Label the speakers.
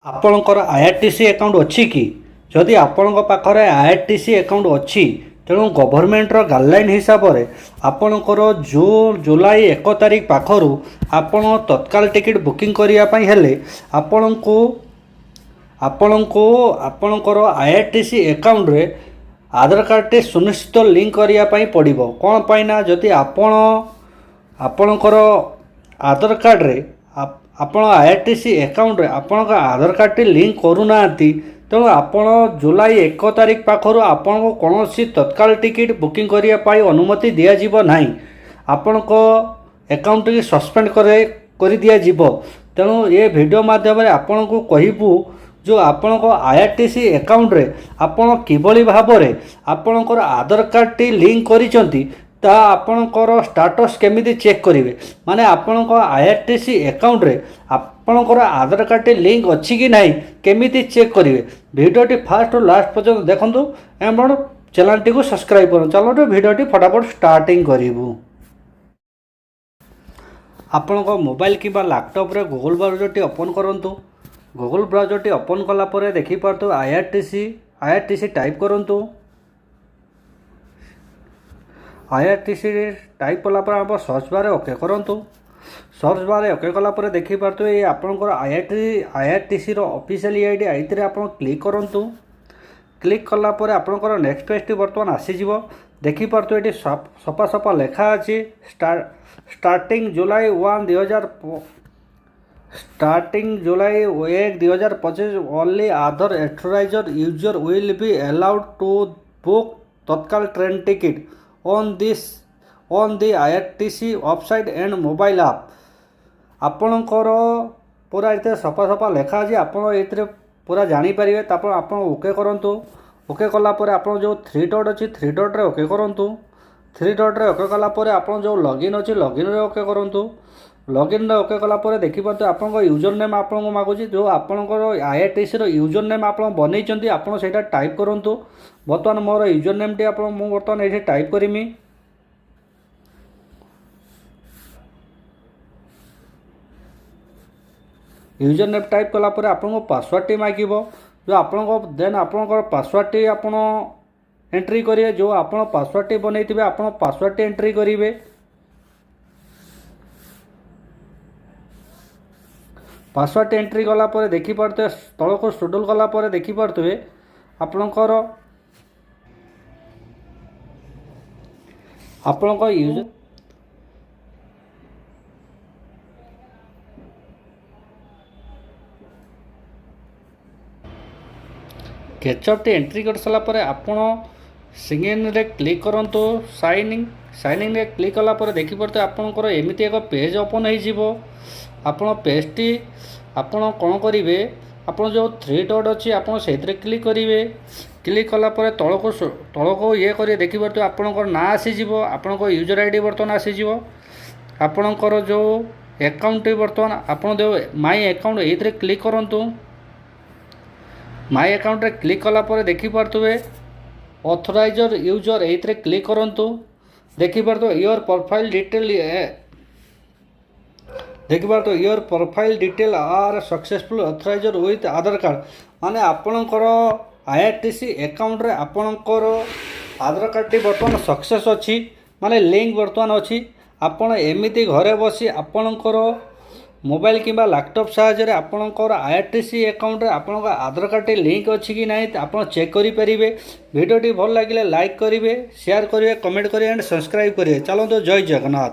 Speaker 1: ଆପଣଙ୍କର IRTC account ଅଛି କି? ଯଦି ଆପଣଙ୍କ ପାଖରେ ଆଇଆର୍ଟିସି ଆକାଉଣ୍ଟ ଅଛି ତେଣୁ ଗଭର୍ଣ୍ଣମେଣ୍ଟର ଗାଇଡ଼ଲାଇନ୍ ହିସାବରେ ଆପଣଙ୍କର ଜୁଲାଇ 1 ତାରିଖ ପାଖରୁ ଆପଣ ତତ୍କାଳ ଟିକେଟ୍ ବୁକିଂ କରିବା ପାଇଁ ହେଲେ ଆପଣଙ୍କର ଆଇଆର୍ଟିସି ଆକାଉଣ୍ଟରେ ଆଧାର କାର୍ଡ଼ଟି ସୁନିଶ୍ଚିତ ଲିଙ୍କ କରିବା ପାଇଁ ପଡ଼ିବ। କ'ଣ ପାଇଁ ନା ଯଦି ଆପଣଙ୍କର ଆଧାର କାର୍ଡ଼ରେ ଆପଣ ଆଇଆର୍ଟିସି ଆକାଉଣ୍ଟରେ ଆପଣଙ୍କ ଆଧାର କାର୍ଡ଼ଟି ଲିଙ୍କ କରୁନାହାନ୍ତି ତେଣୁ ଆପଣ ଜୁଲାଇ 1 ତାରିଖ ପାଖରୁ ଆପଣଙ୍କୁ କୌଣସି ତତ୍କାଳ ଟିକେଟ୍ ବୁକିଂ କରିବା ପାଇଁ ଅନୁମତି ଦିଆଯିବ ନାହିଁ। ଆପଣଙ୍କ ଆକାଉଣ୍ଟଟି ସସ୍ପେଣ୍ଡ କରିଦିଆଯିବ। ତେଣୁ ଏ ଭିଡ଼ିଓ ମାଧ୍ୟମରେ ଆପଣଙ୍କୁ କହିବୁ ଯେଉଁ ଆପଣଙ୍କ ଆଇଆର୍ଟିସି ଆକାଉଣ୍ଟରେ ଆପଣ କିଭଳି ଭାବରେ ଆପଣଙ୍କର ଆଧାର କାର୍ଡ଼ଟି ଲିଙ୍କ କରିଛନ୍ତି ତାହା ଆପଣଙ୍କର ଷ୍ଟାଟସ୍ କେମିତି ଚେକ୍ କରିବେ, ମାନେ ଆପଣଙ୍କ ଆଇଆର୍ଟିସି ଆକାଉଣ୍ଟରେ ଆପଣଙ୍କର ଆଧାର କାର୍ଡ଼ଟି ଲିଙ୍କ ଅଛି କି ନାହିଁ କେମିତି ଚେକ୍ କରିବେ। ଭିଡ଼ିଓଟି ଫାର୍ଷ୍ଟରୁ ଲାଷ୍ଟ ପର୍ଯ୍ୟନ୍ତ ଦେଖନ୍ତୁ ଏବଂ ଚ୍ୟାନେଲଟିକୁ ସବସ୍କ୍ରାଇବ୍ କରନ୍ତୁ। ଚାଲନ୍ତୁ ଭିଡ଼ିଓଟି ଫଟାଫଟ ଷ୍ଟାର୍ଟିଂ କରିବୁ। ଆପଣଙ୍କ ମୋବାଇଲ କିମ୍ବା ଲ୍ୟାପଟପ୍ରେ ଗୁଗଲ୍ ବ୍ରାଉଜରଟି ଓପନ୍ କରନ୍ତୁ। ଗୁଗଲ୍ ବ୍ରାଉଜରଟି ଓପନ୍ କଲା ପରେ ଦେଖିପାରୁଥିବେ ଆଇଆର୍ଟିସି ଟାଇପ୍ କରନ୍ତୁ। ଆଇଆର୍ଟିସି ଟାଇପ୍ କଲା ପରେ ଆପଣ ସର୍ଚ୍ଚ ବାର୍ରେ ଓକେ କରନ୍ତୁ। ସର୍ଚ୍ଚ ବାର୍ରେ ଓକେ କଲା ପରେ ଦେଖିପାରୁଥିବେ ଏ ଆପଣଙ୍କର ଆଇଆର୍ଟିସିର ଅଫିସିଆଲ ଆଇଡି ଏଇଥିରେ ଆପଣ କ୍ଲିକ୍ କରନ୍ତୁ। କ୍ଲିକ୍ କଲା ପରେ ଆପଣଙ୍କର ନେକ୍ସଟ ପେଜଟି ବର୍ତ୍ତମାନ ଆସିଯିବ। ଦେଖିପାରୁଥିବେ ଏଠି ସଫା ସଫା ଲେଖା ଅଛି starting July 1, 2025 only Aadhaar authorised user will be allowed to book Tatkal train ticket on the IRTC website and mobile app। ଆପଣଙ୍କର ପୁରା ଏଥିରେ ସଫା ସଫା ଲେଖା ଅଛି, ଆପଣ ଏଥିରେ ପୁରା ଜାଣିପାରିବେ। ତାପରେ ଆପଣ ଓକେ କରନ୍ତୁ। ଓକେ କଲା ପରେ ଆପଣ ଯେଉଁ 3 ଡଟ୍ ଅଛି 3 ଡଟ୍ରେ ଓକେ କରନ୍ତୁ। 3 ଡଟ୍ରେ ଓକେ କଲା ପରେ ଆପଣ ଯେଉଁ ଲଗ୍ଇନ୍ ଅଛି ଲଗ୍ଇନ୍ରେ ଓକେ କରନ୍ତୁ। ଲଗ୍ଇନ୍ରେ ଓକେ କଲା ପରେ ଦେଖିପାରୁଥିବେ ଆପଣଙ୍କ ୟୁଜର ନେମ୍ ଆପଣଙ୍କୁ ମାଗୁଛି। ଯେଉଁ ଆପଣଙ୍କର ଆଇଆର୍ଟିସିର ୟୁଜର ନେମ୍ ଆପଣ ବନେଇଛନ୍ତି ଆପଣ ସେଇଟା ଟାଇପ୍ କରନ୍ତୁ। ବର୍ତ୍ତମାନ ମୋର ୟୁଜର ନେମ୍ଟି ମୁଁ ବର୍ତ୍ତମାନ ଏଇଠି ଟାଇପ୍ କରିମି। ୟୁଜର ନେମ୍ ଟାଇପ୍ କଲା ପରେ ଆପଣଙ୍କୁ ପାସୱାର୍ଡ଼ଟି ମାଗିବ। ଯେଉଁ ଆପଣଙ୍କର ପାସୱାର୍ଡ଼ଟି ଆପଣ ଏଣ୍ଟ୍ରି କରିବେ। ଯେଉଁ ଆପଣ ପାସୱାର୍ଡ଼ଟି ବନେଇଥିବେ ଆପଣ ପାସୱାର୍ଡ଼ଟି ଏଣ୍ଟ୍ରି କରିବେ। ପାସୱାର୍ଡ଼ଟି ଏଣ୍ଟ୍ରି କଲା ପରେ ଦେଖିପାରୁଥିବେ ତଳକୁ ସ୍କ୍ରୋଲ୍ କଲା ପରେ ଦେଖିପାରୁଥିବେ ଆପଣଙ୍କ ୟୁଜର କ୍ୟାପ୍ଚାଟି ଏଣ୍ଟ୍ରି କରିସାରିଲା ପରେ ଆପଣ ସାଇନ୍ରେ କ୍ଲିକ୍ କରନ୍ତୁ। ସାଇନ୍ରେ କ୍ଲିକ୍ କଲା ପରେ ଦେଖିପାରୁଥିବେ ଆପଣଙ୍କର ଏମିତି ଏକ ପେଜ୍ ଓପନ୍ ହୋଇଯିବ। ଆପଣ ପେଜ୍ଟି ଆପଣ କ'ଣ କରିବେ, ଆପଣ ଯେଉଁ 3 ଡଟ୍ ଅଛି ଆପଣ ସେଇଥିରେ କ୍ଲିକ୍ କରିବେ। କ୍ଲିକ୍ କଲା ପରେ ତଳକୁ ଇଏ କରିବେ ଦେଖିପାରୁଥିବେ ଆପଣଙ୍କର ନାଁ ଆସିଯିବ। ଆପଣଙ୍କ ୟୁଜର ଆଇଡି ବର୍ତ୍ତମାନ ଆସିଯିବ। ଆପଣଙ୍କର ଯେଉଁ ଆକାଉଣ୍ଟଟି ବର୍ତ୍ତମାନ ଆପଣ ଯେଉଁ ମାଇ ଆକାଉଣ୍ଟ ଏଇଥିରେ କ୍ଲିକ୍ କରନ୍ତୁ। ମାଇ ଆକାଉଣ୍ଟରେ କ୍ଲିକ୍ କଲା ପରେ ଦେଖିପାରୁଥିବେ ଅଥରାଇଜ୍ଡ ୟୁଜର ଏଇଥିରେ କ୍ଲିକ୍ କରନ୍ତୁ। ଦେଖିପାରୁଥିବେ your profile detail R successful authorised with Aadhaar card. ମାନେ ଆପଣଙ୍କର ଆଇଆର୍ଟିସି ଆକାଉଣ୍ଟରେ ଆପଣଙ୍କର ଆଧାର କାର୍ଡ଼ଟି ବର୍ତ୍ତମାନ ସକ୍ସେସ୍ ଅଛି, ମାନେ ଲିଙ୍କ ବର୍ତ୍ତମାନ ଅଛି। ଆପଣ ଏମିତି ଘରେ ବସି ଆପଣଙ୍କର ମୋବାଇଲ କିମ୍ବା ଲ୍ୟାପଟପ୍ ସାହାଯ୍ୟରେ ଆପଣଙ୍କର ଆଇଆର୍ଟିସି ଆକାଉଣ୍ଟରେ ଆପଣଙ୍କ ଆଧାର କାର୍ଡ଼ଟି ଲିଙ୍କ ଅଛି କି ନାହିଁ ଆପଣ ଚେକ୍ କରିପାରିବେ। ଭିଡ଼ିଓଟି ଭଲ ଲାଗିଲେ ଲାଇକ୍ କରିବେ, ସେୟାର କରିବେ, କମେଣ୍ଟ କରିବେ ଆଣ୍ଡ ସବସ୍କ୍ରାଇବ୍ କରିବେ। ଚାଲନ୍ତୁ, ଜୟ ଜଗନ୍ନାଥ।